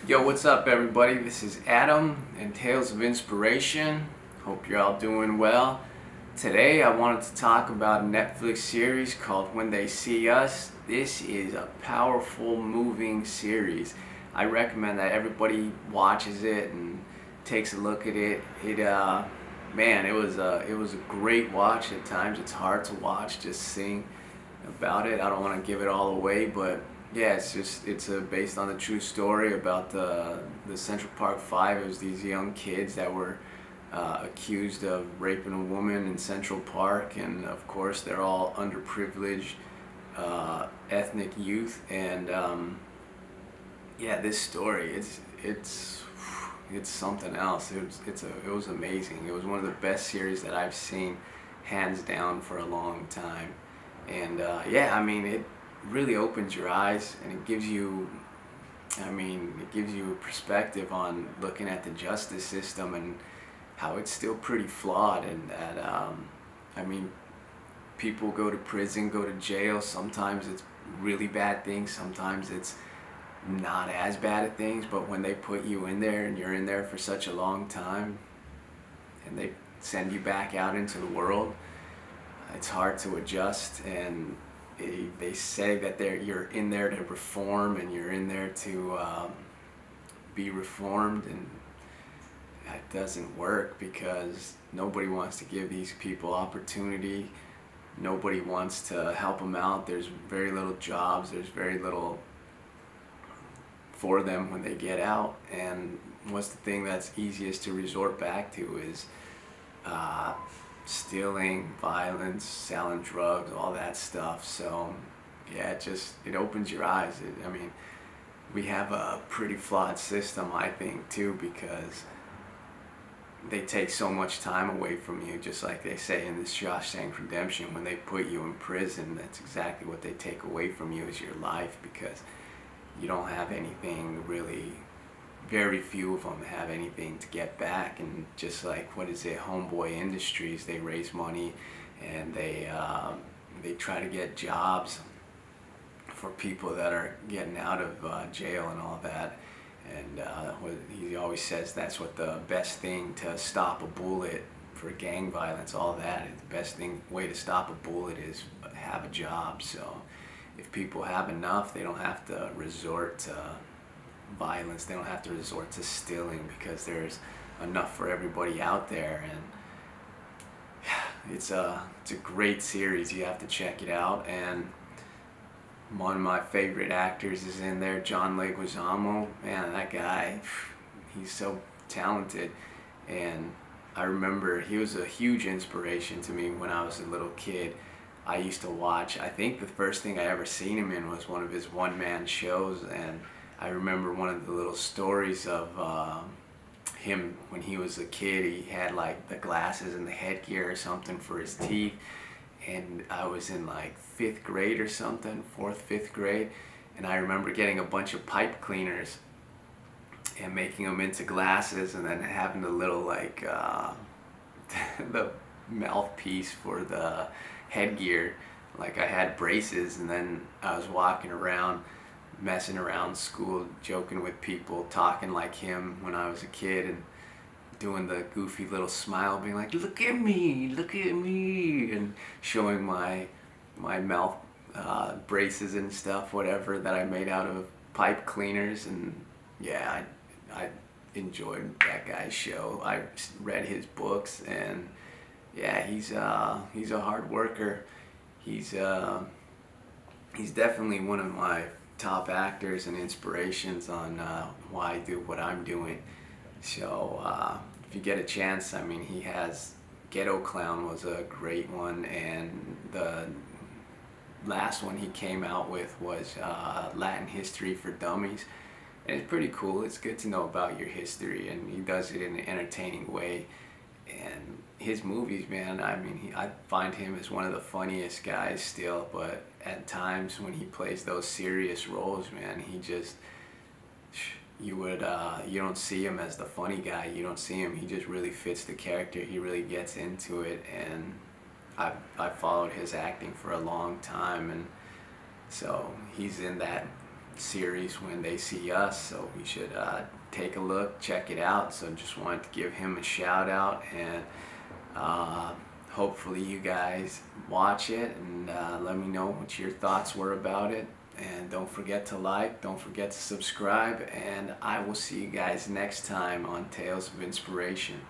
Yo, what's up, everybody? This is Adam and Tales of Inspiration. Hope you're all doing well. Today, I wanted to talk about a Netflix series called When They See Us. This is a powerful, moving series. I recommend that everybody watches it and takes a look at it. It was a great watch. At times, it's hard to watch just seeing about it. I don't want to give it all away, but yeah, it's based on a true story about the Central Park Five. It was these young kids that were accused of raping a woman in Central Park, and of course they're all underprivileged ethnic youth. And yeah, this story it's something else. It was amazing. It was one of the best series that I've seen, hands down, for a long time. And yeah, I mean, it really opens your eyes, and it gives you a perspective on looking at the justice system and how it's still pretty flawed, and that I mean, people go to prison, go to jail. Sometimes it's really bad things. Sometimes it's not as bad at things. But when they put you in there and you're in there for such a long time, and they send you back out into the world, it's hard to adjust. And they say that you're in there to reform, and you're in there to be reformed, and that doesn't work because nobody wants to give these people opportunity. Nobody wants to help them out. There's very little jobs. There's very little for them when they get out. And what's the thing that's easiest to resort back to is stealing, violence, selling drugs, all that stuff. So yeah, it opens your eyes. I mean, we have a pretty flawed system, I think, too, because they take so much time away from you. Just like they say in this Shawshank Redemption, when they put you in prison, that's exactly what they take away from you, is your life, because you don't have anything really. Very few of them have anything to get back. And just like, what is it, Homeboy Industries, they raise money, and they try to get jobs for people that are getting out of jail and all that. And he always says that's what the best thing to stop a bullet for gang violence, all that. The best way to stop a bullet is have a job. So if people have enough, they don't have to resort to violence. They don't have to resort to stealing, because there's enough for everybody out there. And it's a great series. You have to check it out. And one of my favorite actors is in there, John Leguizamo. Man, that guy, he's so talented. And I remember he was a huge inspiration to me when I was a little kid. I used to watch, I think the first thing I ever seen him in was one of his one-man shows. And I remember one of the little stories of him when he was a kid. He had like the glasses and the headgear or something for his teeth. And I was in like 5th grade or something, 4th, 5th grade. And I remember getting a bunch of pipe cleaners and making them into glasses, and then having the little like the mouthpiece for the headgear. Like, I had braces, and then I was walking around, messing around school, joking with people, talking like him when I was a kid, and doing the goofy little smile, being like, look at me, and showing my mouth braces and stuff, whatever, that I made out of pipe cleaners. And yeah, I enjoyed that guy's show. I read his books, and yeah, he's a hard worker. He's definitely one of my top actors and inspirations on why I do what I'm doing. So if you get a chance, I mean, he has Ghetto Clown was a great one, and the last one he came out with was Latin History for Dummies. And it's pretty cool. It's good to know about your history, and he does it in an entertaining way. And his movies, man, I mean, I find him as one of the funniest guys still, but at times when he plays those serious roles, man, he just, you don't see him as the funny guy. You don't see him. He just really fits the character. He really gets into it. And I've followed his acting for a long time, and so he's in that series when they see us, so you should take a look, check it out. So just wanted to give him a shout out, and hopefully you guys watch it, and let me know what your thoughts were about it. And don't forget to like, don't forget to subscribe, and I will see you guys next time on Tales of Inspiration.